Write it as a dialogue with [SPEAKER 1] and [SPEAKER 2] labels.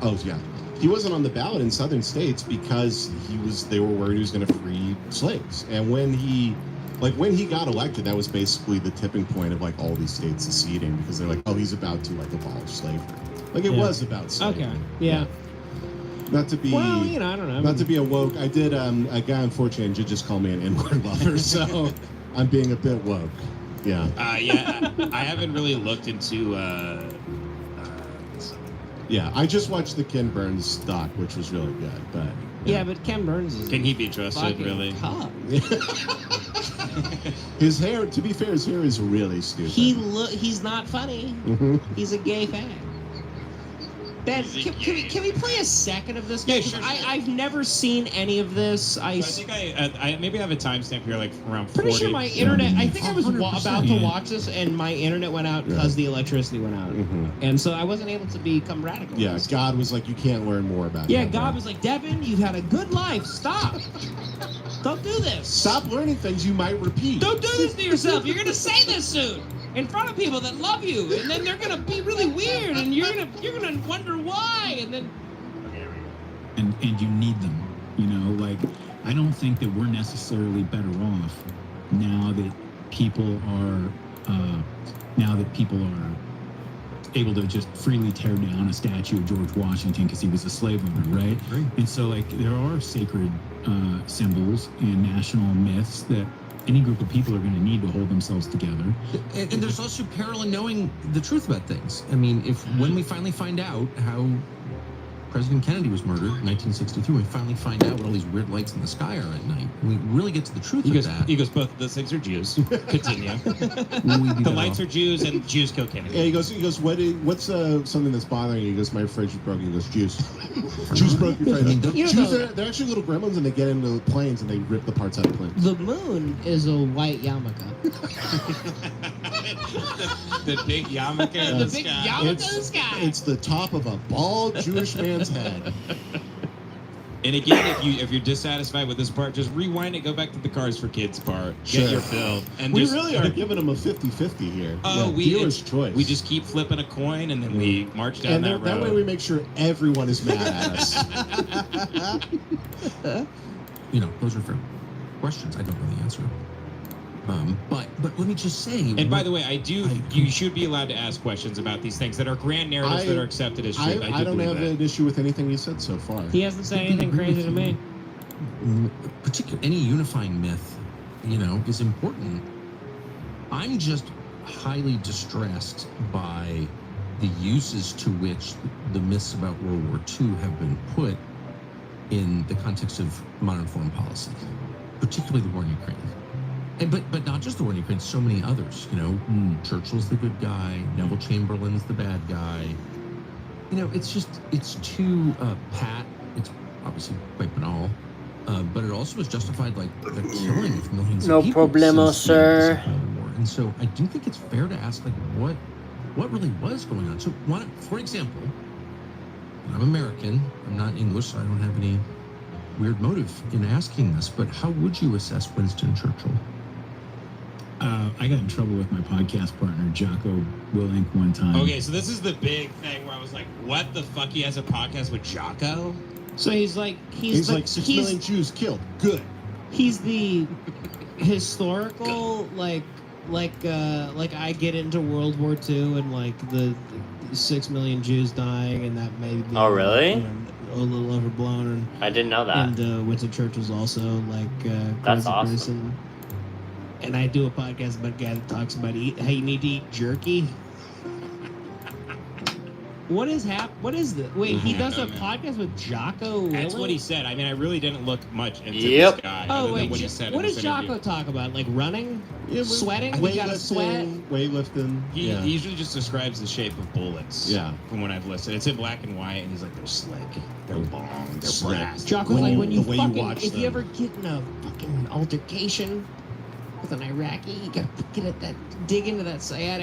[SPEAKER 1] Oh, yeah. He wasn't on the ballot in southern states because they were worried he was going to free slaves. And when he got elected, that was basically the tipping point of like all these states seceding because they're like, oh, he's about to like abolish slavery. Like it was about slavery.
[SPEAKER 2] Okay. Yeah.
[SPEAKER 1] Not to be,
[SPEAKER 2] well, I don't know.
[SPEAKER 1] Not to be a woke. I did. A guy unfortunately did just call me an N-word lover, so I'm being a bit woke. Yeah.
[SPEAKER 3] I haven't really looked into.
[SPEAKER 1] Yeah, I just watched the Ken Burns doc, which was really good. But
[SPEAKER 2] yeah, but Ken Burns is.
[SPEAKER 3] Can he be trusted? Really?
[SPEAKER 1] His hair. To be fair, his hair is really stupid.
[SPEAKER 2] He's not funny.
[SPEAKER 1] Mm-hmm.
[SPEAKER 2] He's a gay fag. Ben, can we play a second of this?
[SPEAKER 3] Yeah, sure.
[SPEAKER 2] I've never seen any of this.
[SPEAKER 3] I think I maybe have a timestamp here, like around 40.
[SPEAKER 2] Pretty sure my internet. I think I was about to watch this, and my internet went out because the electricity went out, and so I wasn't able to become radical.
[SPEAKER 1] Yeah, God was like, you can't learn more about.
[SPEAKER 2] Yeah, God was like, Devin, you've had a good life. Stop. Don't do this.
[SPEAKER 1] Stop learning things you might repeat.
[SPEAKER 2] Don't do this to yourself. You're gonna say this soon in front of people that love you, and then they're gonna be really weird, and you're gonna wonder why, and then.
[SPEAKER 4] And you need them, like I don't think that we're necessarily better off now that people are able to just freely tear down a statue of George Washington because he was a slave owner, right? And so like there are sacred symbols and national myths that any group of people are going to need to hold themselves together.
[SPEAKER 5] And there's also peril in knowing the truth about things. I mean, when we finally find out how President Kennedy was murdered in 1963, we finally find out what all these weird lights in the sky are at night. We really get to the truth of that.
[SPEAKER 3] He goes, both of those things are Jews. Continue. The lights are Jews, and Jews kill Kennedy.
[SPEAKER 1] Yeah, he goes. What's something that's bothering you? He goes, my fridge is broken. He goes, Jews. Jews broke your fridge. Jews, they're actually little gremlins, and they get into the planes and they rip the parts out of planes.
[SPEAKER 2] The moon is a white yarmulke.
[SPEAKER 3] the big yarmulke in the sky.
[SPEAKER 2] Yarmulke in the sky.
[SPEAKER 1] It's the top of a bald Jewish man's head.
[SPEAKER 3] And again, if you're dissatisfied with this part, just rewind it, go back to the Cars for Kids part, get your fill. And
[SPEAKER 1] we really are giving them a 50-50 here.
[SPEAKER 3] Oh,
[SPEAKER 1] dealer's choice.
[SPEAKER 3] We just keep flipping a coin, and then we march down that road.
[SPEAKER 1] That way we make sure everyone is mad at us.
[SPEAKER 5] Those are fair questions. I don't know the answer. But let me just say.
[SPEAKER 3] And by the way, you should be allowed to ask questions about these things that are grand narratives that are accepted as truth.
[SPEAKER 1] I don't have an issue with anything you said so far.
[SPEAKER 2] He hasn't said anything crazy to me.
[SPEAKER 5] Particularly, any unifying myth, is important. I'm just highly distressed by the uses to which the myths about World War II have been put in the context of modern foreign policy, particularly the war in Ukraine. But not just the war in Ukraine, so many others. Churchill's the good guy, Neville Chamberlain's the bad guy. It's too pat. It's obviously quite banal, but it also is justified, like the killing of millions of people.
[SPEAKER 6] No problemo, sir.
[SPEAKER 5] And so I do think it's fair to ask, like, what really was going on. So, for example, I'm American. I'm not English, so I don't have any weird motive in asking this. But how would you assess Winston Churchill?
[SPEAKER 4] I got in trouble with my podcast partner, Jocko Willink, one time.
[SPEAKER 3] Okay, so this is the big thing where I was like, what the fuck? He has a podcast with Jocko?
[SPEAKER 2] So he's like
[SPEAKER 1] 6 million Jews killed. Good.
[SPEAKER 2] He's the historical, like I get into World War II and like the 6 million Jews dying, and that may be
[SPEAKER 6] Oh, really?
[SPEAKER 2] A little overblown. And,
[SPEAKER 6] I didn't know that.
[SPEAKER 2] And Winston Churchill's also like
[SPEAKER 6] That's
[SPEAKER 2] crazy
[SPEAKER 6] awesome.
[SPEAKER 2] person. And I do a podcast about a guy that talks about how you need to eat jerky. What is the? Wait, he does a podcast with Jocko Willink?
[SPEAKER 3] That's what he said. I mean, I really didn't look much into
[SPEAKER 6] Yep.
[SPEAKER 3] this guy.
[SPEAKER 2] Oh,
[SPEAKER 3] other
[SPEAKER 2] wait,
[SPEAKER 3] than what he said.
[SPEAKER 2] what
[SPEAKER 3] in
[SPEAKER 2] does
[SPEAKER 3] this
[SPEAKER 2] Jocko
[SPEAKER 3] interview.
[SPEAKER 2] talk about? Like running? Sweating? We gotta sweat?
[SPEAKER 1] Weightlifting.
[SPEAKER 3] He usually just describes the shape of bullets.
[SPEAKER 1] Yeah.
[SPEAKER 3] From what I've listened, it's in black and white, and he's like, they're slick, they're long, they're
[SPEAKER 1] Slick.
[SPEAKER 3] brass.
[SPEAKER 2] Jocko's like, when you
[SPEAKER 1] the way you
[SPEAKER 2] fucking,
[SPEAKER 1] watch
[SPEAKER 2] if
[SPEAKER 1] them.
[SPEAKER 2] you ever get in a fucking altercation with an Iraqi, you gotta dig into that sciatic